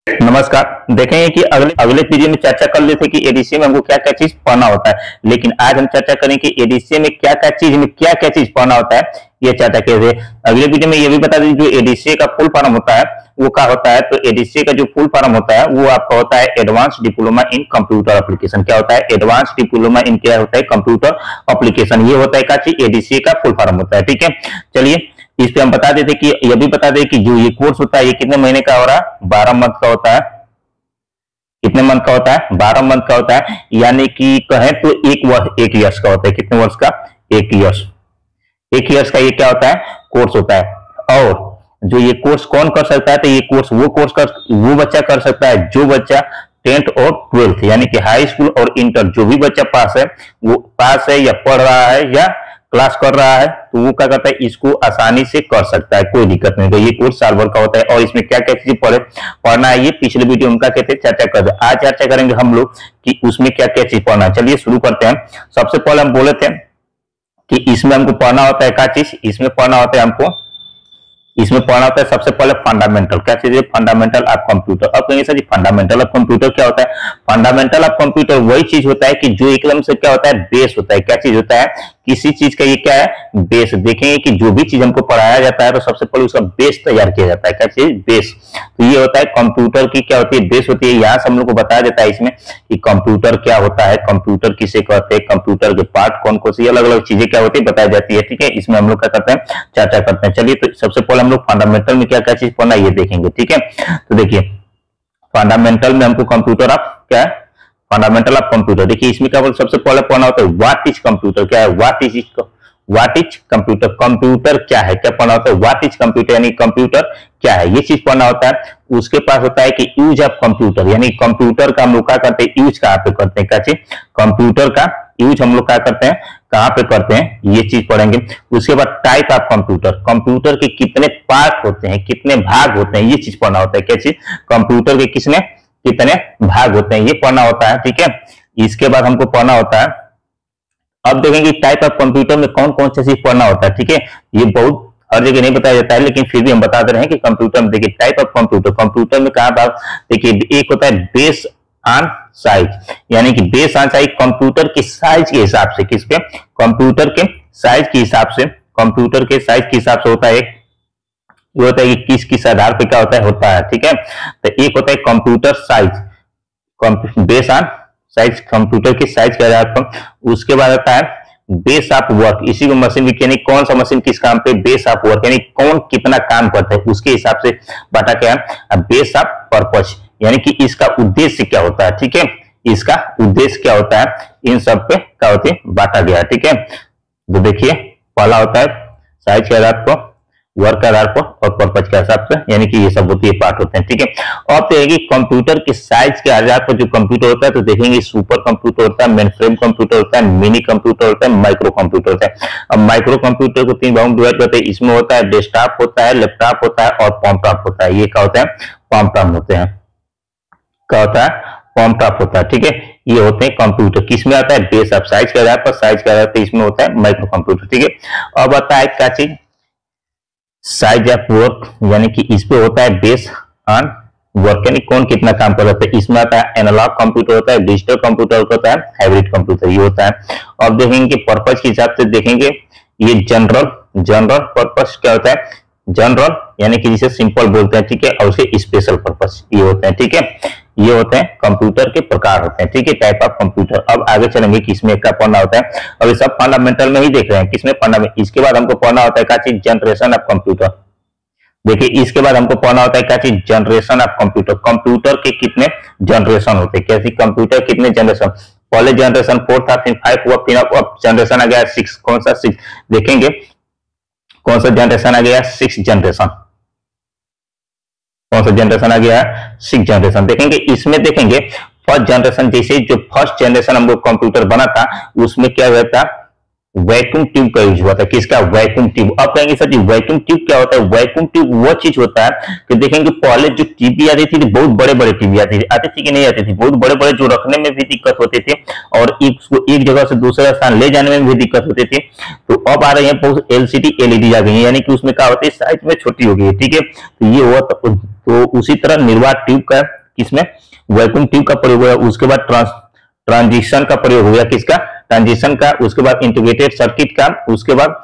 नमस्कार। देखेंगे कि अगले अगले वीडियो में चर्चा कर लेते कि एडीसीए में हमको क्या क्या चीज पढ़ना होता है, लेकिन आज हम चर्चा करें कि एडीसीए में क्या क्या चीज पढ़ना होता है। ये चर्चा किए थे अगले वीडियो में। ये भी बता दें जो एडीसीए का फुल फॉर्म होता है वो क्या होता है। तो एडीसीए का जो फुल फॉर्म होता है वो आपका होता है advance diploma in computer application. क्या होता है? एडवांस डिप्लोमा इन क्या होता है? Computer application. ये होता है क्या चीज? एडीसीए का फुल फॉर्म होता है। ठीक है, चलिए इस पे हम बता देते कि ये भी बता दें कि जो ये कोर्स होता है ये कितने महीने का हो रहा है? 12 मंथ का होता है। कितने मंथ का होता है? 12 मंथ का होता है। यानी कि कहें तो एक वर्ष, एक ईयर्स का होता है। कितने वर्ष का? एक ईयर्स। एक ईयर्स का ये क्या होता है? कोर्स होता है। और जो ये कोर्स कौन कर सकता है? तो ये कोर्स वो बच्चा कर सकता है जो बच्चा 10th और 12th यानी कि हाई स्कूल और इंटर जो भी बच्चा पास है, वो पास है या पढ़ रहा है या क्लास कर रहा है, तो वो क्या करता है? इसको आसानी से कर सकता है, कोई दिक्कत नहीं। तो ये कोर्स साल भर का होता है और इसमें क्या क्या चीजें पढ़ना है ये पिछले वीडियो में क्या कहते हैं चर्चा कर दे। आज चर्चा करेंगे हम लोग कि उसमें क्या क्या चीज पढ़ना है। चलिए शुरू करते हैं। सबसे पहले हम बोले थे कि इसमें हमको पढ़ना होता है क्या चीज? इसमें पढ़ना होता है हमको, इसमें पढ़ना होता है सबसे पहले फंडामेंटल। क्या चीज है? Fundamental of computer. अब कहेंगे sir ji fundamental of computer क्या होता है? फंडामेंटल ऑफ कंप्यूटर वही चीज होता है कि जो एकदम से क्या होता है? बेस होता है। क्या चीज होता है? किसी चीज का ये क्या है? बेस। देखेंगे कि जो भी चीज हमको पढ़ाया जाता है तो सबसे पहले उसका बेस तैयार किया जाता है। क्या चीज? बेस। तो ये होता है कंप्यूटर की क्या होती है? बेस होती है। यहाँ से हम लोग को बताया जाता है इसमें कि कंप्यूटर क्या होता है, कंप्यूटर किसे कहते हैं, कंप्यूटर के पार्ट कौन कौन सी अलग अलग चीजें क्या होती है बताई जाती है। ठीक है, इसमें हम लोग क्या करते हैं? चर्चा करते हैं। चलिए तो सबसे पहले हम लोग फंडामेंटल में क्या क्या चीज पढ़ना है ये देखेंगे। ठीक है, तो देखिए फंडामेंटल में हमको कंप्यूटर ऑफ क्या है? Fundamental of computer. देखिए इसमें क्या सबसे पहले पढ़ना होता है व्हाट इज कंप्यूटर। क्या है? What is computer. कंप्यूटर क्या है? क्या पढ़ना होता है? व्हाट इज कंप्यूटर यानी कंप्यूटर क्या है, ये चीज पढ़ना होता है। उसके पास होता है कि यूज ऑफ कंप्यूटर यानी कंप्यूटर का हम लोग क्या करते हैं? यूज कहाँ पे करते हैं? क्या चीज? कंप्यूटर का यूज हम लोग क्या करते हैं? कहाँ पे करते हैं? ये चीज पढ़ेंगे। उसके बाद टाइप ऑफ कंप्यूटर, कंप्यूटर के कितने पार्ट होते हैं, कितने भाग होते हैं, ये चीज पढ़ना होता है। क्या चीज? कंप्यूटर के कितने भाग होते हैं ये पढ़ना होता है। ठीक है, इसके बाद हमको पढ़ना होता है, अब देखेंगे टाइप ऑफ कंप्यूटर में कौन कौन सी चीज पढ़ना होता है। ठीक है, ये बहुत हर जगह नहीं बताया जाता है लेकिन फिर भी हम बता दे रहे हैं कि कंप्यूटर में देखिए टाइप ऑफ कंप्यूटर, कंप्यूटर में कहा भाग देखिए एक होता है बेस ऑन साइज यानी कि बेस ऑन साइज कंप्यूटर के साइज के हिसाब से, किस पे? कंप्यूटर के साइज के हिसाब से, कंप्यूटर के साइज के हिसाब से होता है। ये होता है कि किस आधार पे क्या होता है। ठीक है, तो एक होता है computer size, base on size computer के साइज के आधार पर। उसके बाद आता है बेस ऑफ वर्क, इसी को मशीन यानी कौन सा मशीन किस काम पे, बेस ऑफ वर्क यानी कौन कितना काम करता है उसके हिसाब से बांटा क्या है। बेस ऑफ पर्पस यानी कि इसका उद्देश्य क्या होता है। ठीक है, इसका उद्देश्य क्या होता है, इन सब पे क्या होती है बांटा गया है। ठीक है, तो देखिए पहला होता है साइज के आधार पर, वर्क के आधार पर और पर्पज के हिसाब से यानी कि ये सब होती है पार्ट होते हैं। ठीक है, अब देखेंगे कंप्यूटर के साइज के आधार पर जो कंप्यूटर होता है तो देखेंगे सुपर कंप्यूटर होता है, मेन फ्रेम कंप्यूटर होता है, मिनी कंप्यूटर होता है, माइक्रो कंप्यूटर होता है। अब माइक्रो कंप्यूटर को 3 भागों में डिवाइड करते हैं। इसमें होता है डेस्कटॉप होता है, लैपटॉप होता है और पॉमटॉप होता है। ये क्या होता है? पॉमटॉप होते हैं। क्या होता है? पॉमटॉप होता है। ठीक है, ये होते हैं कंप्यूटर। किसमें आता है? बेस ऑफ साइज के आधार पर, साइज के आधार पर इसमें होता है माइक्रो कंप्यूटर। ठीक है, अब आता है क्या चीज? साइज ऑफ वर्क यानी कि इस पे होता है बेस ऑन वर्क यानी कौन कितना काम कर रहा है। इसमें आता है एनालॉग कंप्यूटर होता है, डिजिटल कंप्यूटर होता है, हाइब्रिड कंप्यूटर ये होता है। अब देखेंगे कि पर्पज के हिसाब से देखेंगे ये जनरल पर्पज क्या होता है? जनरल यानी कि जिसे सिंपल बोलते हैं। ठीक है, और उसके स्पेशल पर्पज ये होते हैं। ठीक है, ये होते हैं कंप्यूटर के प्रकार होते हैं। ठीक है, टाइप ऑफ कंप्यूटर। अब आगे चलेंगे कि इसमें क्या पढ़ना होता है। अब ये सब फंडामेंटल में ही देख रहे हैं किसमें फंडामेंटल। इसके बाद हमको पढ़ना होता है क्या चीज? Generation of computer. देखिए इसके बाद हमको पढ़ना होता है क्या चीज? Generation of computer. कंप्यूटर के कितने जनरेशन होते हैं, कैसे कंप्यूटर कितने जनरेशन? पहले जनरेशन 4 था, फिर 5 हुआ, फिर अब जनरेशन आ गया 6। कौन सा 6? देखेंगे कौन सा जनरेशन आ गया? 6 जनरेशन। कौन सा जनरेशन आ गया? 6 जनरेशन। देखेंगे इसमें देखेंगे फर्स्ट जनरेशन, जैसे जो फर्स्ट जनरेशन हम लोग कंप्यूटर बना था उसमें क्या हुआ था? वैक्यूम ट्यूब का यूज हुआ था। किसका? Vacuum tube. अब कहेंगे सर जी वैक्यूम ट्यूब क्या होता है? वैक्यूम ट्यूब वो चीज होता है कि देखेंगे पहले जो टीवी आती थी बहुत बड़े बड़े टीवी आती थी कि नहीं आती थी? बहुत बड़े बड़े, जो रखने में भी दिक्कत होती थी और उसको एक जगह से दूसरे स्थान ले जाने में भी दिक्कत होती थी। तो अब आ रही है बहुत एलसीडी एलईडी आ गई है, यानी कि उसमें क्या होती है साइज में छोटी हो गई है। ठीक है, तो ये हुआ। तो उसी तरह निर्वात ट्यूब का किसमें? वैक्यूम ट्यूब का प्रयोग हुआ। उसके बाद ट्रांजिशन का प्रयोग हुआ। किसका? ट्रांजिशन का। उसके बाद इंटीग्रेटेड सर्किट का। उसके बाद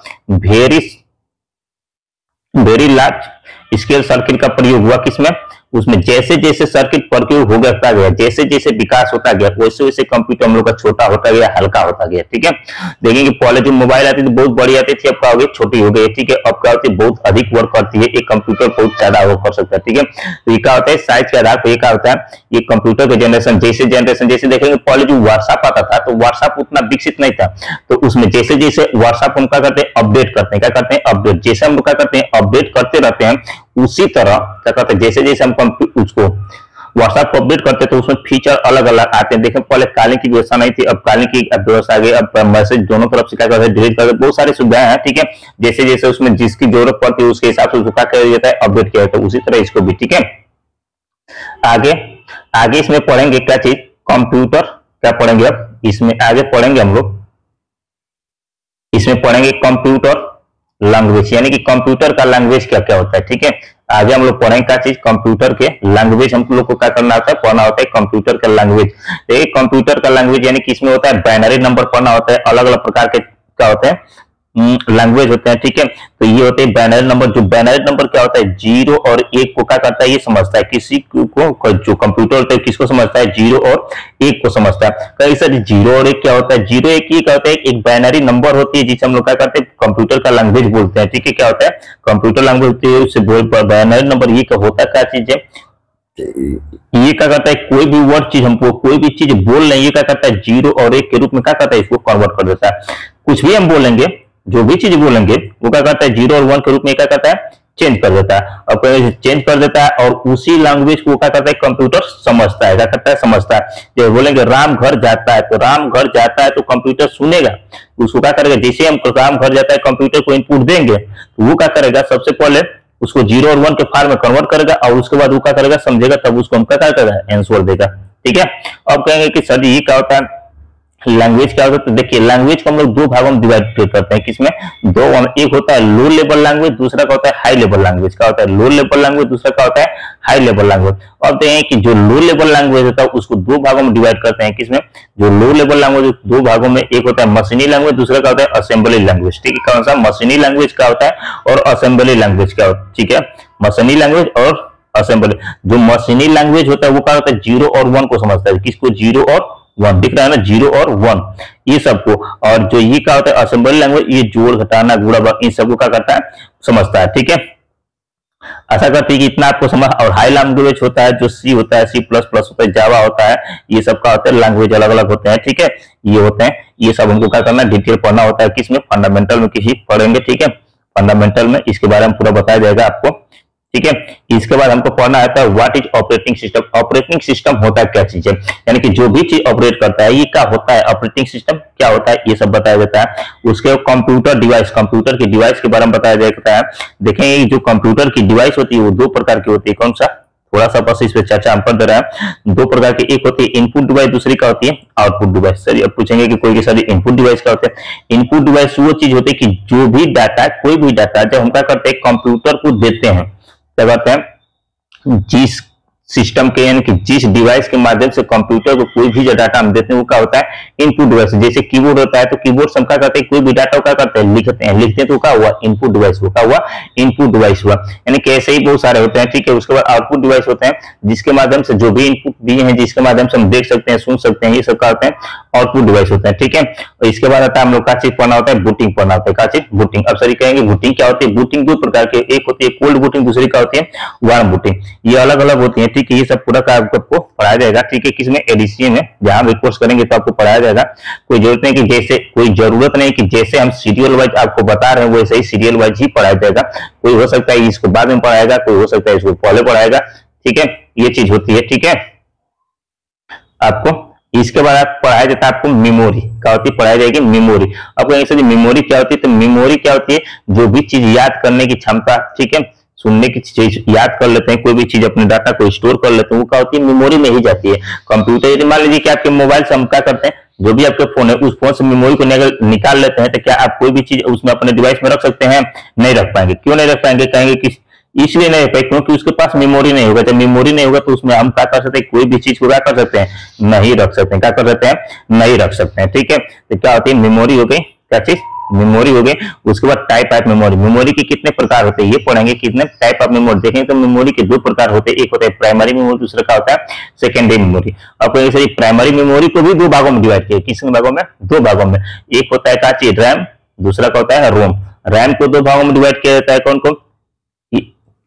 वेरी लार्ज स्केल सर्किट का प्रयोग हुआ। किसमें? उसमें जैसे जैसे सर्किट प्रयोग हो गया, जैसे जैसे विकास होता गया, वैसे वैसे कंप्यूटर हम लोग का छोटा होता गया, हल्का होता गया। ठीक है, देखेंगे पहले जो मोबाइल आती थी बहुत बड़ी आती थी, अब क्या हो गई? छोटी हो गई। ठीक है, अब क्या होती है? बहुत अधिक वर्क करती है, एक कंप्यूटर बहुत ज्यादा वर्क कर सकता है। ठीक है, तो ये क्या होता है? साइज के आधार पर ये क्या होता है? ये कंप्यूटर के जनरेशन जैसे देखेंगे पहले जो व्हाट्सएप आता था तो व्हाट्सएप उतना विकसित नहीं था, तो उसमें जैसे जैसे व्हाट्सएप हम क्या करते हैं? अपडेट करते हैं। क्या करते हैं? अपडेट। जैसे हम क्या करते हैं? अपडेट करते रहते हैं, उसी तरह क्या करते हैं? जैसे जैसे हम उसको व्हाट्सएप को अपडेट करते तो उसमें फीचर अलग अलग आते हैं। देखें पहले कॉलिंग की व्यवस्था नहीं थी, अब कॉलिंग की व्यवस्था आ गई। अब मैसेज दोनों तरफ से क्या करते हैं? डिलीट करते, बहुत सारी सुविधाएं हैं। ठीक है, जैसे जैसे उसमें जिसकी जरूरत पड़ती है उसके हिसाब से उसको क्या किया जाता है? अपडेट किया जाता है। उसी तरह इसको भी। ठीक है, आगे आगे इसमें पढ़ेंगे क्या चीज? कंप्यूटर। क्या पढ़ेंगे अब इसमें? आगे पढ़ेंगे हम लोग इसमें पढ़ेंगे कंप्यूटर लैंग्वेज, यानी कि कंप्यूटर का लैंग्वेज क्या क्या होता है। ठीक है, आगे हम लोग पढ़ेंगे क्या चीज? कंप्यूटर के लैंग्वेज। हम लोग को क्या करना होता है? पढ़ना होता है कंप्यूटर का लैंग्वेज। तो कंप्यूटर का लैंग्वेज यानी कि इसमें होता है बाइनरी नंबर पढ़ना होता है, अलग अलग प्रकार के क्या होते हैं? लैंग्वेज होते हैं। ठीक है, तो ये होते हैं बाइनरी नंबर। जो बाइनरी नंबर क्या होता है? 0 और 1 को क्या करता है? ये समझता है। किसी को जो कंप्यूटर होता है किसको समझता है? 0 और 1 को समझता है। कई सारे 0 और 1 क्या होता है? 0 1 ये क्या होता है? एक बाइनरी नंबर होती है जिसे हम लोग क्या करते हैं? कंप्यूटर का लैंग्वेज बोलते हैं। ठीक है, क्या होता है? कंप्यूटर लैंग्वेज होती है, उससे बाइनरी नंबर ये क्या होता है? क्या चीज है? ये क्या करता है? कोई भी वर्ड चीज हमको कोई भी चीज बोल रहे हैं, ये क्या करता है? 0 और 1 के रूप में क्या करता है? इसको कन्वर्ट कर देता है। कुछ भी हम बोलेंगे, जो भी चीज बोलेंगे वो क्या करता है? 0 और 1 के रूप में क्या करता है? चेंज कर देता है। और चेंज कर देता है और उसी लैंग्वेज को क्या करता है? कंप्यूटर समझता है। क्या करता है? समझता है। जब बोलेंगे राम घर जाता है, तो राम घर जाता है तो कंप्यूटर सुनेगा, उसको क्या करेगा? जैसे हम राम घर जाता है कंप्यूटर को इनपुट देंगे तो वो क्या करेगा? सबसे पहले उसको 0 और 1 के फॉर्म में कन्वर्ट करेगा और उसके बाद वो क्या करेगा? समझेगा, तब उसको हम क्या करेगा? आंसर देगा। ठीक है, अब कहेंगे कि सर ये क्या होता है? लैंग्वेज क्या होता है? तो देखिए लैंग्वेज को हम लोग दो भागों में डिवाइड करते हैं। किसमें? दो। एक होता है लो लेवल लैंग्वेज, दूसरा क्या होता है? High level language. क्या होता है? लो लेवल लैंग्वेज, दूसरा क्या होता है? High level language. अब देखें कि जो लो लेवल लैंग्वेज होता है उसको दो भागों में डिवाइड करते हैं। किसमें? जो लो लेवल लैंग्वेज दो भागों में, एक होता है मशीनी लैंग्वेज, दूसरा क्या होता है? Assembly language. ठीक है, कौन सा? मशीनी लैंग्वेज क्या होता है और असेंबली लैंग्वेज क्या होता है। ठीक है, मशीनी लैंग्वेज और असेंबली। जो मशीनी लैंग्वेज होता है वो क्या होता है? 0 और 1 को समझता है। किसको? 0 और 1 दिख रहा है ना? 0 और 1 ये सबको। और जो ये क्या होता है? असेंबली लैंग्वेज, ये जोड़ घटाना गुणा भाग इन सबको क्या करता है? समझता है। ठीक है, आशा करती है कि इतना आपको समझ। और हाई लैंग्वेज होता है जो सी होता है, C++ होता है, जावा होता है, ये सब का होता है लैंग्वेज अलग अलग होते हैं। ठीक है, ये होते हैं, ये सब हमको क्या करना है? डिटेल पढ़ना होता है। किसमें? फंडामेंटल में किसी पढ़ेंगे। ठीक है, फंडामेंटल में इसके बारे में पूरा बताया जाएगा आपको। ठीक है, इसके बाद हमको पढ़ना आता है what is operating system. Operating system होता है क्या चीज है? यानी कि जो भी चीज ऑपरेट करता है ये क्या होता है? ऑपरेटिंग सिस्टम क्या होता है? ये सब बताया जाता है। उसके कंप्यूटर डिवाइस, कंप्यूटर की डिवाइस के बारे में बताया जाता है। देखें जो कंप्यूटर की डिवाइस होती है वो दो प्रकार की होती है। कौन सा? थोड़ा सा बस इस पे चर्चा हम कर दे रहे हैं। दो प्रकार की, एक होती है इनपुट डिवाइस, दूसरी क्या होती है? Output device. सर अब पूछेंगे कि कोई सर इनपुट डिवाइस क्या होता है? इनपुट डिवाइस वो चीज होती है कि जो भी डाटा, कोई भी डाटा जब हम क्या करते हैं? कंप्यूटर को देते हैं, क्या करते हैं? जिस सिस्टम के यानी कि जिस डिवाइस के माध्यम से कंप्यूटर को कोई भी जो डाटा हम देते हैं वो क्या होता है? Input device. जैसे कीबोर्ड होता है तो कीबोर्ड से हम क्या करते हैं? कोई भी डाटा क्या करते हैं? लिखते हैं तो क्या हुआ? इनपुट डिवाइस हुआ। क्या हुआ? इनपुट डिवाइस हुआ। यानी कि ऐसे ही बहुत सारे होते हैं। ठीक है, उसके बाद आउटपुट डिवाइस होते हैं जिसके माध्यम से जो भी इनपुट दिए हैं, जिसके माध्यम से हम देख सकते हैं, सुन सकते हैं, ये सब क्या होते हैं? आउटपुट डिवाइस होते हैं। ठीक है, और इसके बाद आता है हम लोग का चीज पढ़ना होता है? बूटिंग पढ़ना होता है। क्या चीज? बूटिंग। अब सर कहेंगे बूटिंग क्या होती है? बूटिंग दो प्रकार के, एक होती है कोल्ड बूटिंग, दूसरी क्या होती है? Warm booting. ये अलग अलग होती है। ठीक है, ये सब पूरा आपको पढ़ाया जाएगा। ठीक है, किसमें? एडीसीए में। जहां भी कोर्स करेंगे तो आपको पढ़ाया जाएगा। कोई जरूरत नहीं कि जैसे, कोई जरूरत नहीं कि जैसे हम सीरियल वाइज आपको बता रहे हैं वैसे ही सीरियल वाइज ही पढ़ाया जाएगा। कोई हो सकता है इसको बाद में पढ़ाएगा, कोई हो सकता है इसको पहले पढ़ाएगा। ठीक है, ये चीज होती है। ठीक है, आपको इसके बाद आप पढ़ाया जाता है आपको मेमोरी, क्या होती है, पढ़ाई जाएगी मेमोरी। अब कहेंगे सर मेमोरी क्या होती है, तो मेमोरी क्या होती है, जो भी चीज याद करने की क्षमता, ठीक है, सुनने की चीज याद कर लेते हैं, कोई भी चीज अपने डाटा को स्टोर कर लेते हैं, वो क्या होती है, मेमोरी में ही जाती है। कंप्यूटर यदि मान लीजिए कि आपके मोबाइल से हम क्या करते हैं, जो भी आपके फोन है उस फोन से मेमोरी को निकाल लेते हैं, तो क्या आप कोई भी चीज उसमें अपने डिवाइस में रख सकते हैं, नहीं रख पाएंगे। क्यों नहीं रख पाएंगे, कहेंगे कि इसलिए नहीं रख पाएंगे क्योंकि उसके पास मेमोरी नहीं होगा। जब मेमोरी नहीं होगा तो उसमें हम क्या कर सकते हैं, कोई भी चीज को क्या कर सकते हैं, नहीं रख सकते हैं, क्या कर सकते हैं, नहीं रख सकते हैं, ठीक है। तो क्या होती है, मेमोरी हो गई, क्या चीज, मेमोरी हो गई। उसके बाद टाइप ऑफ मेमोरी, मेमोरी के कितने प्रकार होते हैं ये पढ़ेंगे, कितने टाइप ऑफ मेमोरी देखेंगे। तो मेमोरी के दो प्रकार होते हैं, एक होता है प्राइमरी मेमोरी, दूसरा क्या होता है, सेकेंडरी मेमोरी। अब प्राइमरी मेमोरी को भी दो भागों में डिवाइड किया, कितने भागों में, दो भागों में। एक होता है क्या चीज, रैम, दूसरा क्या होता है, रोम। रैम को दो भागों में डिवाइड किया जाता है, कौन कौन,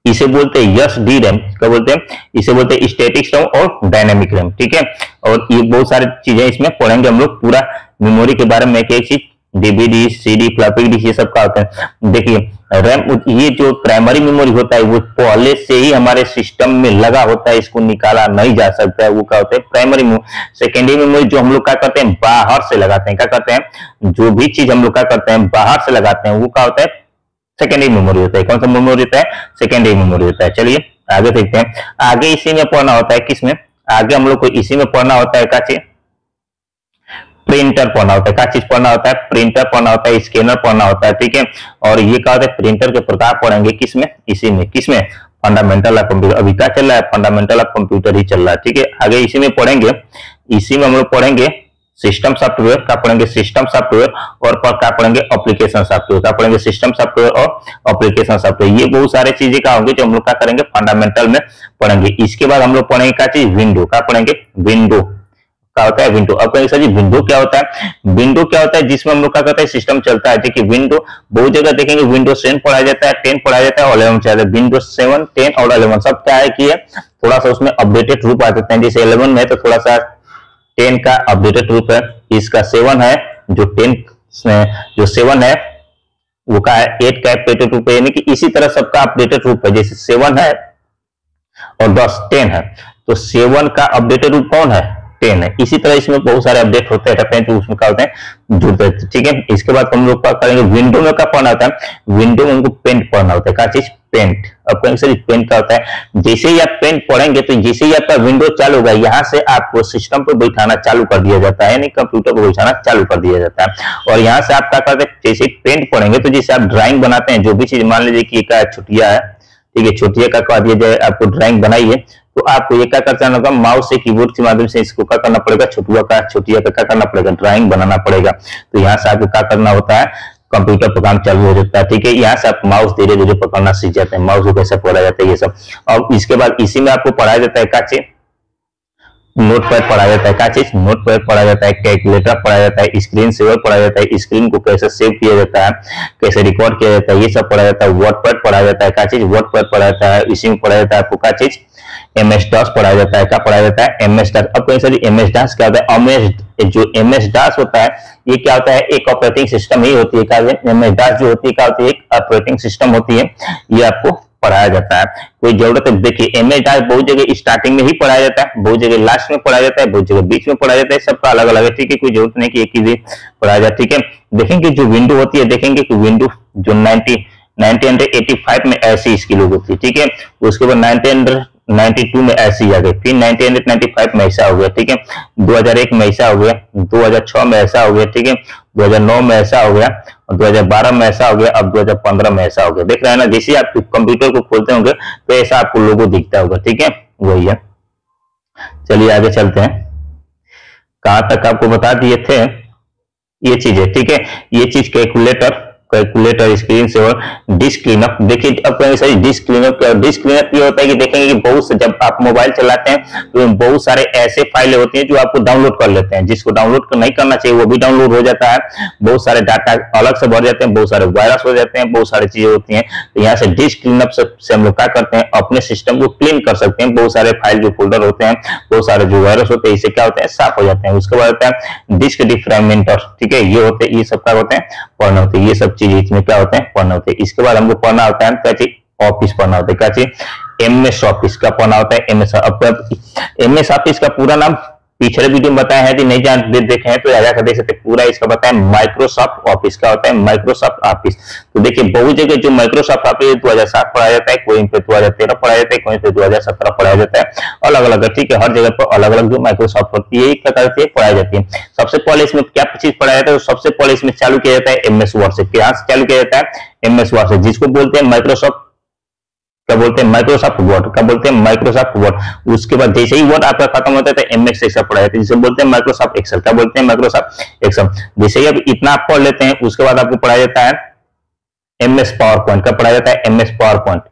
इसे बोलते हैं यस डी रैम, क्या बोलते हैं, इसे बोलते हैं स्टैटिक रैम और डायनेमिक रैम, ठीक है। और ये बहुत सारी चीजें इसमें पढ़ेंगे हम लोग, पूरा मेमोरी के बारे में एक एक चीज, डीवीडी, सीडी, फ्लॉपी डिस्क, ये सब का होता है। देखिए रैम, ये जो प्राइमरी मेमोरी होता है वो पहले से ही हमारे सिस्टम में लगा होता है, इसको निकाला नहीं जा सकता है, वो क्या होता है, प्राइमरी मेमोरी। सेकेंडरी मेमोरी जो हम लोग क्या करते हैं, बाहर से लगाते हैं, क्या करते हैं, जो भी चीज हम लोग क्या करते हैं बाहर से लगाते हैं, वो क्या होता है, सेकेंडरी मेमोरी होता है। कौन सा मेमोरी होता है, सेकेंडरी मेमोरी होता है। चलिए आगे देखते हैं, आगे इसी में पढ़ना होता है, किसमें, आगे हम लोग को इसी में पढ़ना होता है, क्या चीज, प्रिंटर पढ़ना होता है। क्या चीज पढ़ना होता है, प्रिंटर पढ़ना होता है, स्कैनर पढ़ना होता है, ठीक है। और ये क्या होता है, प्रिंटर के प्रकार पढ़ेंगे, किसमें, इसी में, किसमें, फंडामेंटल ऑफ कंप्यूटर। अभी क्या चल रहा है, फंडामेंटल ऑफ कंप्यूटर ही चल रहा है, ठीक है। आगे इसी में पढ़ेंगे, इसी में हम लोग पढ़ेंगे सिस्टम सॉफ्टवेयर, क्या पढ़ेंगे, सिस्टम सॉफ्टवेयर, और पर क्या पढ़ेंगे, एप्लीकेशन सॉफ्टवेयर, क्या पढ़ेंगे, सिस्टम सॉफ्टवेयर और एप्लीकेशन सॉफ्टवेयर। ये बहुत सारे चीजें क्या होंगे जो हम लोग क्या करेंगे, फंडामेंटल में पढ़ेंगे। इसके बाद हम लोग पढ़ेंगे क्या चीज, विंडो, क्या पढ़ेंगे, विंडो, क्या होता है, विंडो। अब कहेंगे सर जी विंडो क्या होता है, विंडो क्या होता है, जिसमें हम लोग क्या करते हैं, सिस्टम चलता है, ठीक है। विंडो बहुत जगह देखेंगे, विंडो 7 पढ़ाया जाता है, 10 पढ़ाया जाता है और 11 चलता है। विंडो 7, 10 और 11 सब क्या है कि थोड़ा सा उसमें अपडेटेड रूप आ जाते हैं। जैसे 11 में तो थोड़ा सा 10 का अपडेटेड रूप है, इसका 7 है, जो 10 जो 7 है वो का है 8 का अपडेटेड रूप है, यानी कि इसी तरह सबका अपडेटेड रूप है। जैसे 7 है और 10 है, तो 7 का अपडेटेड रूप कौन है, 10 है। इसी तरह इसमें बहुत सारे अपडेट होते रहते हैं, तो उसमें क्या होते हैं, जुड़ते हैं, ठीक है। इसके बाद हम लोग क्या करेंगे, विंडो में क्या पढ़ना होता है, विंडो में हमको पेंट पढ़ना होता है। क्या चीज, पेंट। अब कहेंगे सर पेंट क्या होता है, जैसे ही आप पेंट पढ़ेंगे तो जैसे ही आपका विंडो चालू होगा, यहाँ से आपको सिस्टम पर बैठाना चालू कर दिया जाता है, यानी कंप्यूटर पर बैठाना चालू कर दिया जाता है। और यहाँ से आप क्या करते हैं, जैसे पेंट पढ़ेंगे तो जैसे आप ड्राइंग बनाते हैं, जो भी चीज मान लीजिए कि एक छुट्टिया है, ठीक है, छुट्टिया का कह दिया जाए आपको ड्राइंग बनाई है, तो आपको ये क्या करना होगा, माउस से कीबोर्ड के माध्यम से इसको क्या करना पड़ेगा, छुटिया का क्या करना पड़ेगा, ड्राइंग बनाना पड़ेगा। तो यहाँ से आपको क्या करना होता है, कंप्यूटर प्रोग्राम चालू हो जाता है, ठीक है। यहाँ से आप माउस धीरे धीरे पकड़ना सीख जाते हैं, माउस को कैसे पढ़ा जाता है ये सब। और इसके बाद इसी में आपको पढ़ाया जाता है क्या चीज, नोटपैड पढ़ा जाता है। क्या चीज, नोटपैड पढ़ा जाता है, कैलकुलेटर पढ़ा जाता है, स्क्रीन सेवर पढ़ा जाता है, स्क्रीन को कैसे सेव किया जाता है, कैसे रिकॉर्ड किया जाता है, ये सब पढ़ा जाता है। वर्डपैड पढ़ा जाता है, क्या चीज, वर्डपैड पढ़ा जाता है। इसी में पढ़ा जाता है आपको क्या चीज, MS DOS पढ़ाया जाता है। क्या पढ़ाया जाता है, MS DOS। अब कहीं सर MS DOS क्या होता है, जो MS DOS होता है ये क्या होता है, एक ऑपरेटिंग सिस्टम ही होती है। क्या MS DOS जो होती है क्या होती है, एक ऑपरेटिंग सिस्टम होती है, ये आपको पढ़ाया जाता है। कोई जरूरत है, देखिए MS DOS बहुत जगह स्टार्टिंग में ही पढ़ाया जाता है, बहुत जगह लास्ट में पढ़ाया जाता है, बहुत जगह बीच में पढ़ाया जाता है, सबका अलग अलग है, ठीक है। कोई जरूरत नहीं कि एक ही पढ़ाया जाए, ठीक है। देखेंगे जो विंडो होती है, देखेंगे कि विंडो जो 1985 में ऐसी इसकी लोग होती है, ठीक है। उसके बाद 1992 में ऐसी आ गई, फिर 1995 में ऐसा हो गया, ठीक है। 2001 में ऐसा हो गया, 2006 में ऐसा हो गया, ठीक है। 2009 में ऐसा हो गया, और 2012 में ऐसा हो गया, अब 2015 में ऐसा हो गया। देख रहे हैं ना, जैसे आप कंप्यूटर को खोलते होंगे तो ऐसा आपको लोगो दिखता होगा, ठीक है, वही है। चलिए आगे चलते हैं, कहां तक आपको बता दिए थे ये चीजें, ठीक है। ये चीज calculator, screen saver, disk cleanup. देखिए अब कहेंगे सर डिस्क क्लीनअप क्या, डिस्क क्लीनअप ये होता है कि देखेंगे कि बहुत से, जब आप मोबाइल चलाते हैं तो बहुत सारे ऐसे फाइलें होती हैं जो आपको डाउनलोड कर लेते हैं, जिसको डाउनलोड नहीं करना चाहिए वो भी डाउनलोड हो जाता है। बहुत सारे डाटा अलग से भर जाते हैं, बहुत सारे वायरस हो जाते हैं, बहुत सारी चीजें होती हैं। तो यहाँ से डिस्क क्लीनअप से हम लोग क्या करते हैं, अपने सिस्टम को क्लीन कर सकते हैं। बहुत सारे फाइल जो फोल्डर होते हैं, बहुत सारे जो वायरस होते हैं, इससे क्या होते हैं, साफ हो जाते हैं। उसके बाद होता है डिस्क डिफ्रैगमेंटर, ठीक है। ये होते हैं, ये सब क्या होते हैं, पढ़ना होते हैं, ये सब चीजें इसमें क्या होते हैं, पढ़ना होते हैं। इसके बाद हमको पढ़ना होता है क्या चीज, ऑफिस पढ़ना होता है। क्या चीज, MS ऑफिस का पढ़ना होता है। MS ऑफिस का पूरा नाम पिछले वीडियो में बताया है, यदि नहीं जान देखे हैं तो जाकर देख सकते हैं। पूरा इसका बताया माइक्रोसॉफ्ट ऑफिस का होता है, माइक्रोसॉफ्ट ऑफिस। तो देखिए बहुत जगह जो माइक्रोसॉफ्ट ऑफिस 2007 पढ़ाया जाता है, कोई पे 2013 पढ़ाया जाता है, कोई पे 2017 पढ़ाया जाता है, अलग अलग, ठीक है। हर जगह पर अलग अलग जो माइक्रोसॉफ्ट होती है क्या करती है, पढ़ाई जाती है। सबसे पहले इसमें क्या चीज पढ़ाया जाता है, तो सबसे पहले इसमें चालू किया जाता है एमएस वर्ड से। क्या चालू किया जाता है, एमएस वर्ड से, जिसको बोलते हैं माइक्रोसॉफ्ट, क्या बोलते हैं, माइक्रोसॉफ्ट वर्ड, क्या बोलते हैं, माइक्रोसॉफ्ट वर्ड। उसके बाद जैसे ही वर्ड आपका खत्म होता है तो एमएस एक्सेल पढ़ा जाता है, जिसे बोलते हैं माइक्रोसॉफ्ट एक्सेल, क्या बोलते हैं, माइक्रोसॉफ्ट एक्सेल। जैसे ही अब इतना आप पढ़ लेते हैं, उसके बाद आपको पढ़ाया जाता है एमएस पावर पॉइंट, का पढ़ाया जाता है एमएस पावर पॉइंट।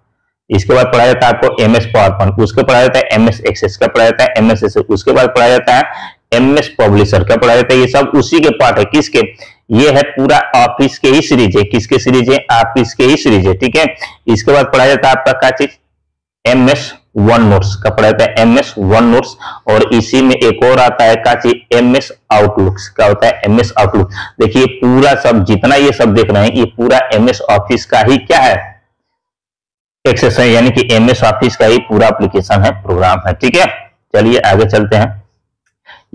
इसके बाद पढ़ाया जाता है आपको एमएस पावर पॉइंट, उसके पढ़ाया जाता है एमएस एक्सेस, का पढ़ाया जाता है एमएस एक्सेस। उसके बाद पढ़ाया जाता है एमएस पब्लिशर, क्या पढ़ाया जाता है, ये सब उसी के पार्ट है। किसके, ये है पूरा ऑफिस के ही सीरीज है। किसके सीरीज है, ऑफिस के ही सीरीज है, ठीक है। इसके बाद पढ़ाया जाता है आपका क्या चीज, एमएस वन नोट्स, का पढ़ा जाता है एमएस वन नोट्स। और इसी में एक और आता है क्या चीज, एमएस आउटलुक, क्या होता है, एमएस आउटलुक। देखिए पूरा सब जितना ये सब देख रहे हैं, ये पूरा एमएस ऑफिस का ही क्या है, एक्सेस है, यानी कि एमएस ऑफिस का ही पूरा एप्लीकेशन है, प्रोग्राम है, ठीक है। चलिए आगे चलते हैं।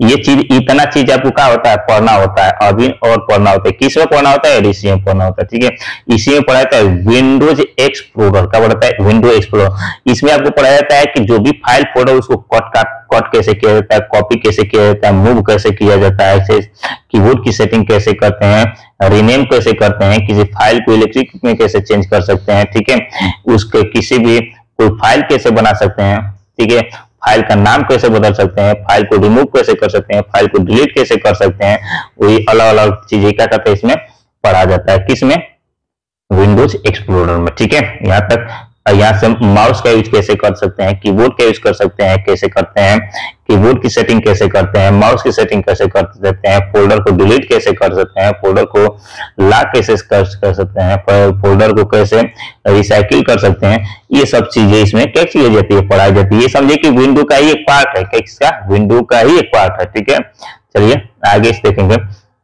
ये चीज, इतना चीज आपको क्या होता है, पढ़ना होता है अभी, और पढ़ना होता है किस में पढ़ना होता है, एडीसी में पढ़ना होता है, ठीक है। इसी में पढ़ा जाता है विंडोज एक्सप्लोरर, क्या पढ़ता है, विंडोज एक्सप्लोरर। इसमें आपको पढ़ाया जाता है कि जो भी फाइल फोल्डर उसको कट कैसे किया जाता है, कॉपी कैसे किया जाता है, मूव कैसे किया जाता है, कीबोर्ड की सेटिंग कैसे करते हैं, रीनेम कैसे करते हैं, किसी फाइल को इलेक्ट्रिक में कैसे चेंज कर सकते हैं, ठीक है। उसके किसी भी कोई फाइल कैसे बना सकते हैं, ठीक है। फाइल का नाम कैसे बदल सकते हैं, फाइल को रिमूव कैसे कर सकते हैं, फाइल को डिलीट कैसे कर सकते हैं, वही अलग अलग चीजें क्या करते हैं इसमें पढ़ा जाता है। किसमें, विंडोज एक्सप्लोरर में, ठीक है। यहाँ तक, यहाँ से माउस का यूज कैसे कर सकते हैं, कीबोर्ड का यूज कर सकते हैं, कैसे करते हैं, कीबोर्ड की सेटिंग कैसे करते हैं, माउस की सेटिंग कैसे कर सकते हैं, फोल्डर को डिलीट कैसे कर सकते हैं, फोल्डर को लॉक कैसे कर सकते हैं, फोल्डर को कैसे रिसाइकिल कर सकते हैं, ये सब चीजें इसमें क्या की जाती है, पढ़ाई जाती है। ये समझिए कि विंडो का ही एक पार्ट है, किसका, विंडो का ही एक पार्ट है, ठीक है। चलिए आगे देखेंगे।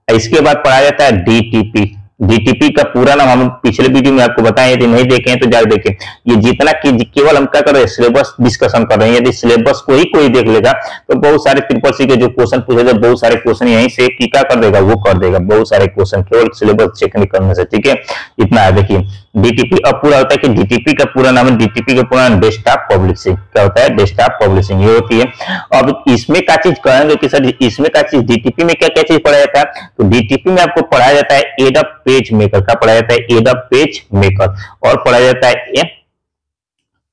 इसके बाद पढ़ाया जाता है डीटीपी। डीटीपी का पूरा नाम हम पिछले वीडियो में आपको बताएं, यदि नहीं देखे हैं तो जाकर देखें। ये जितना केवल हम क्या कर रहे हैं, सिलेबस डिस्कशन कर रहे हैं। यदि सिलेबस को ही कोई देख लेगा तो बहुत सारे ट्रिपल सी के जो क्वेश्चन पूछे जाए, बहुत सारे क्वेश्चन यहीं से क्या कर देगा, वो कर देगा, बहुत सारे क्वेश्चन केवल सिलेबस चेक नहीं करने से, ठीक है। इतना है। देखिए डीटीपी अब पूरा होता है कि डीटीपी का पूरा नाम है, डीटीपी का पूरा नाम डेस्कटॉप पब्लिशिंग, क्या होता है, डेस्कटॉप पब्लिशिंग, ये होती है। अब इसमें क्या चीज कहेंगे कि सर इसमें क्या चीज, डीटीपी में क्या क्या चीज पढ़ाया जाता है, तो डीटीपी में आपको पढ़ाया जाता है एडोब पेज मेकर, का पढ़ाया जाता है एडोब पेज मेकर, और पढ़ाया जाता है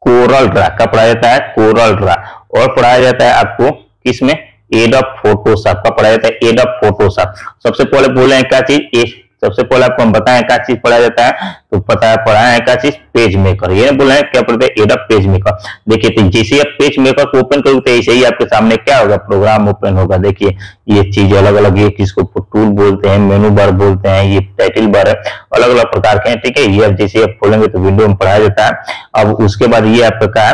कोरल ड्रा, का पढ़ाया जाता है कोरल ड्रा, और पढ़ाया जाता है आपको किसमें, एडोब फोटोशॉप, का पढ़ाया जाता है एडोब फोटोशॉप। सबसे पहले बोले हैं क्या चीज, सबसे पहले आपको हम बताएं क्या चीज पढ़ाया जाता है, तो पता है पढ़ाया है क्या चीज, पेज मेकर। ये बोला है क्या पढ़ते हैं, एडोब पेज मेकर। देखिए तो जैसे आप पेज मेकर को ओपन करोगे ऐसे ही आपके सामने क्या होगा, प्रोग्राम ओपन होगा। देखिए ये चीज अलग अलग, ये किसको टूल बोलते हैं, मेनू बार बोलते हैं, ये टाइटल बार है, अलग अलग प्रकार के हैं, ठीक है। ये जैसे आप खोलेंगे तो विंडो में पढ़ाया जाता है। अब उसके बाद ये आपका क्या है,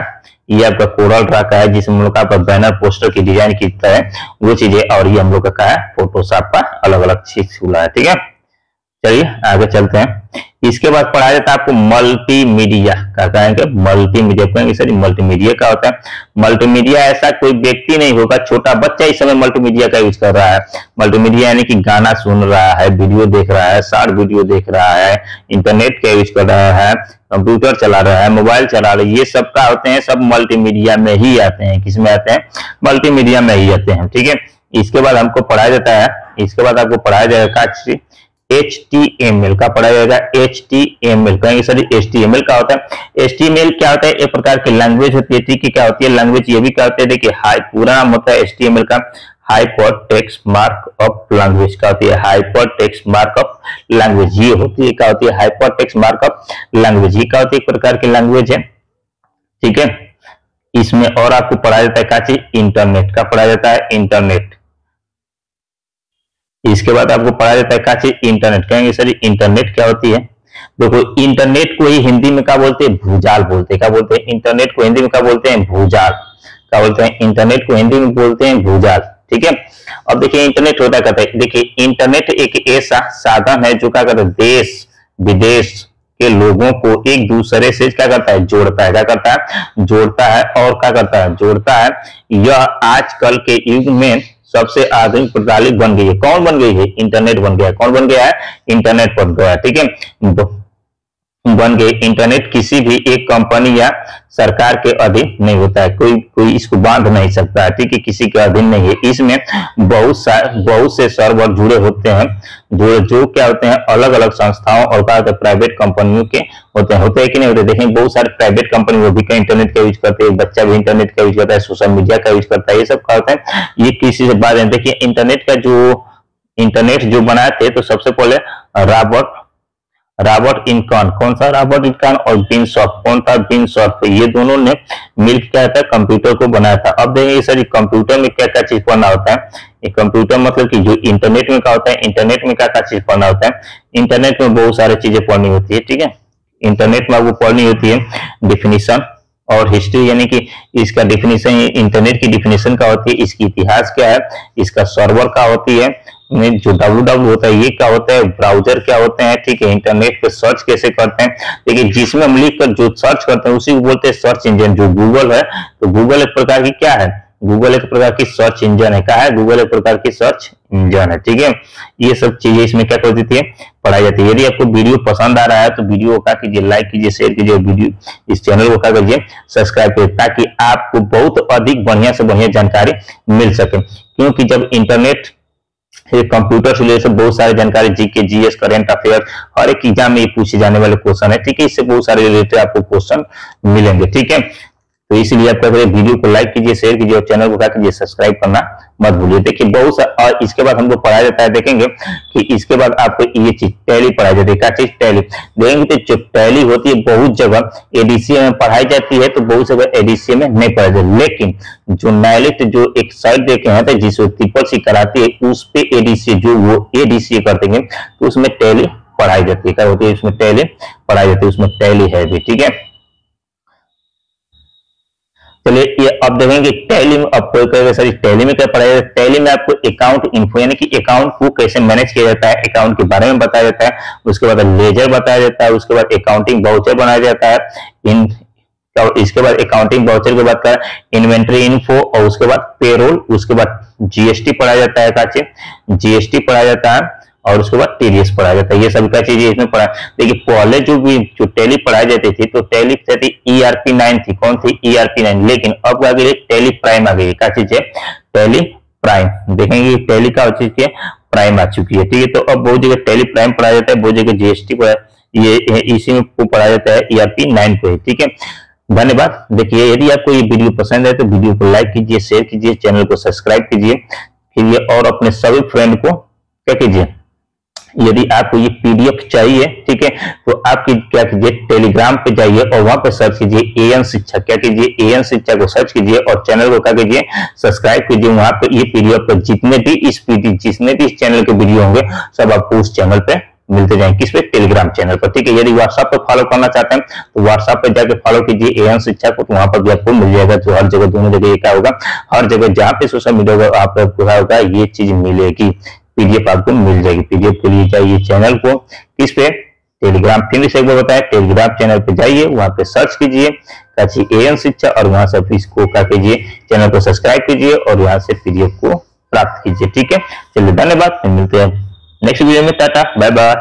ये आपका कोरल ड्रा का है, जिसमें हम लोग का बैनर पोस्टर की डिजाइन की है वो चीजें, और ये हम लोग का क्या है, फोटोशॉप का अलग अलग चीज खुला है, ठीक है। चलिए आगे चलते हैं। इसके बाद पढ़ाया जाता है आपको मल्टीमीडिया, क्या कहेंगे, मल्टीमीडिया कहेंगे। सर मल्टीमीडिया क्या होता है, मल्टीमीडिया ऐसा कोई व्यक्ति नहीं होगा, छोटा बच्चा इस समय मल्टीमीडिया का यूज कर रहा है। मल्टीमीडिया यानी कि गाना सुन रहा है, वीडियो देख रहा है, शॉर्ट वीडियो देख रहा है, इंटरनेट का यूज कर रहा है, कंप्यूटर चला रहा है, मोबाइल चला रहा है, ये सब का होते हैं, सब मल्टीमीडिया में ही आते हैं। किसमें आते हैं, मल्टीमीडिया में ही आते हैं, ठीक है। इसके बाद हमको पढ़ाया जाता है, इसके बाद आपको पढ़ाया जाएगा HTML का पढ़ाया जाएगा। HTML कहेंगे सर, HTML का होता है, HTML क्या होता है, एक प्रकार की लैंग्वेज होती है, ठीक है। क्या होती है लैंग्वेज, ये भी क्या होता है, देखिए हाई, पूरा नाम होता है HTML का हाइपरटेक्स्ट मार्कअप लैंग्वेज, का होती है हाइपरटेक्स्ट मार्कअप लैंग्वेज। ये होती है क्या होती है, हाइपरटेक्स्ट मार्कअप लैंग्वेज। ये क्या होती है, एक प्रकार की लैंग्वेज है, ठीक है। इसमें और आपको पढ़ाया जाता है क्या चीज, इंटरनेट का पढ़ाया जाता है, इंटरनेट। इसके बाद आपको पढ़ाया जाता है क्या चीज, इंटरनेट। कहेंगे सर इंटरनेट क्या होती है, देखो इंटरनेट को ही हिंदी में क्या बोलते हैं, भूजाल बोलते हैं। क्या बोलते हैं, इंटरनेट को हिंदी में क्या बोलते हैं, भूजाल। क्या बोलते हैं, इंटरनेट को हिंदी में बोलते हैं भूजाल, ठीक है। अब देखिए इंटरनेट होता कहता है, देखिए इंटरनेट एक ऐसा साधन है जो क्या करता है, देश विदेश के लोगों को एक दूसरे से क्या करता है, जोड़ता है। क्या करता है, जोड़ता है, और क्या करता है, जोड़ता है। यह आजकल के युग में सबसे आधुनिक प्रणाली बन गई है। कौन बन गई है? इंटरनेट बन गया है। कौन बन गया है? इंटरनेट बन गया है। ठीक है, बन गए। इंटरनेट किसी भी एक कंपनी या सरकार के अधीन नहीं होता है, कोई इसको बांध नहीं सकता है। ठीक है, किसी के अधीन नहीं है। इसमें बहुत से सर्वर जुड़े होते हैं, जो क्या होते हैं, अलग अलग संस्थाओं और प्राइवेट कंपनियों के होते हैं कि नहीं होते? देखें, बहुत सारे प्राइवेट कंपनी वो भी का इंटरनेट का यूज करते हैं, बच्चा भी इंटरनेट का यूज करता है, सोशल मीडिया का यूज करता है, ये सब करते हैं। ये किसी से बात है। देखिए, इंटरनेट जो बनाए थे, तो सबसे पहले रॉबर्ट इनकॉन, कौन सा? रॉबर्ट इनकॉन और बिनशॉप, कौन था? बिनशॉप। ये दोनों ने मिलकर क्या था? कंप्यूटर को बनाया था। अब देखेंगे सर, कंप्यूटर में क्या क्या चीज पढ़ना होता है। ये कंप्यूटर मतलब कि जो इंटरनेट में क्या होता है, इंटरनेट में क्या क्या चीज पढ़ना होता है। इंटरनेट में बहुत सारी चीजें पढ़नी होती है। ठीक है, इंटरनेट में आपको पढ़नी होती है डिफिनीशन और हिस्ट्री, यानी कि इसका डिफिनीशन, इंटरनेट की डिफिनीशन क्या होती है, इसकी इतिहास क्या है, इसका सर्वर क्या होती है, जो www होता है ये क्या होता है, ब्राउजर क्या होते हैं। ठीक है, इंटरनेट पे सर्च कैसे करते हैं। देखिए, जिसमें हम लिख कर जो सर्च करते हैं उसी को बोलते हैं सर्च इंजन। जो गूगल है, तो गूगल एक प्रकार की क्या है? गूगल एक प्रकार की सर्च इंजन है। क्या है? गूगल एक प्रकार की सर्च इंजन है। ठीक है, ये सब चीजें इसमें क्या कर देती है? पढ़ाई जाती है। यदि आपको वीडियो पसंद आ रहा है तो वीडियो को क्या कीजिए? लाइक कीजिए, शेयर कीजिए, वीडियो इस चैनल को क्या कीजिए? सब्सक्राइब कीजिए, ताकि आपको बहुत अधिक बढ़िया से बढ़िया जानकारी मिल सके। क्योंकि जब इंटरनेट कंप्यूटर से रिलेटेड बहुत सारी जानकारी, जीके, जीएस, करंट अफेयर, हर एक एग्जाम में पूछे जाने वाले क्वेश्चन है। ठीक है, इससे बहुत सारे रिलेटेड आपको क्वेश्चन मिलेंगे। ठीक है, तो इसलिए आप क्या करिए? वीडियो को लाइक कीजिए, शेयर कीजिए और चैनल को क्या कीजिए? सब्सक्राइब करना मत भूलिए। देखिए, बहुत सा, और इसके बाद हमको पढ़ाया जाता है, देखेंगे कि इसके बाद आपको ये चीज टैली पढ़ाई जाती है। क्या चीज? टैली। देखेंगे तो जो टैली होती है बहुत जगह एडीसीए में पढ़ाई जाती है, तो बहुत जगह एडीसीए में नहीं पढ़ाई जाती। लेकिन जो नाइलिट जो एक साइट देखे हैं, जिसको ट्रिपल सी कराती है, उस पे एडीसीए, जो वो एडीसीए करते हैं, तो उसमें टैली पढ़ाई जाती है। क्या होती है? उसमें टैली पढ़ाई जाती है, उसमें टैली है भी। ठीक है, चलिए ये अब देखेंगे टैली में। अब सर, टैली में क्या पढ़ाया जाता है? टैली में आपको अकाउंट इन्फो, यानी कि अकाउंट को कैसे मैनेज किया जाता है, अकाउंट के बारे में बताया जाता है। उसके बाद लेजर बताया जाता है, उसके बाद अकाउंटिंग वाउचर बनाया जाता है, इसके बाद अकाउंटिंग वाउचर के बाद इन्वेंट्री इन्फो, और उसके बाद पेरोल, उसके बाद जीएसटी पढ़ाया जाता है। काचे जीएसटी पढ़ाया जाता है, और उसके बाद टीडीएस पढ़ाया जाता है। ये सभी क्या चीजें इसमें पढ़ा। देखिए, पहले जो टैली पढ़ाई जाती थी, तो टैली थी ERP 9 थी। कौन थी? ERP 9। लेकिन अब आ गई टैली प्राइम आ गई। क्या चीज है? Tally prime. देखेंगे टैली का चीज है, प्राइम आ चुकी है। ठीक है, तो अब बहुत जगह टैली प्राइम पढ़ाया जाता है, बहुत जगह जीएसटी पढ़ा, ये इसी में पढ़ाया जाता है ERP 9 को। ठीक है, धन्यवाद। देखिए, यदि आपको ये वीडियो पसंद है तो वीडियो को लाइक कीजिए, शेयर कीजिए, चैनल को सब्सक्राइब कीजिए और अपने सभी फ्रेंड को क्या कीजिए? यदि आपको ये पीडीएफ चाहिए, ठीक है, तो आप क्या कीजिए? टेलीग्राम पे जाइए और वहां पे सर्च कीजिए एएन शिक्षा। क्या कीजिए? एएन शिक्षा को सर्च कीजिए और चैनल को क्या कीजिए? सब्सक्राइब कीजिए। वहां पे ये पीडीएफ पे जितने भी इस चैनल के वीडियो होंगे, सब आपको उस चैनल पे मिलते जाएंगे। किस पे? टेलीग्राम चैनल पर। ठीक है, यदि व्हाट्सएप पे फॉलो करना चाहते हैं तो व्हाट्सएप पे जाके फॉलो कीजिए एएन शिक्षा को, तो वहां पर भी आपको मिल जाएगा। तो हर जगह, दोनों जगह क्या होगा? हर जगह जहाँ पे सोशल मीडिया होगा, आपको क्या होगा? ये चीज मिलेगी, पीडीएफ आपको मिल जाएगी। पीडीएफ के लिए चाहिए चैनल को किस पे? टेलीग्राम। फिर से एक बार बताया, टेलीग्राम चैनल पे जाइए, वहां पे सर्च कीजिए एएन शिक्षा और वहां से इसको क्या कीजिए? चैनल को सब्सक्राइब कीजिए और यहाँ से पीडीएफ को प्राप्त कीजिए। ठीक है, चलिए धन्यवाद, मिलते हैं नेक्स्ट वीडियो में। Tata, bye bye.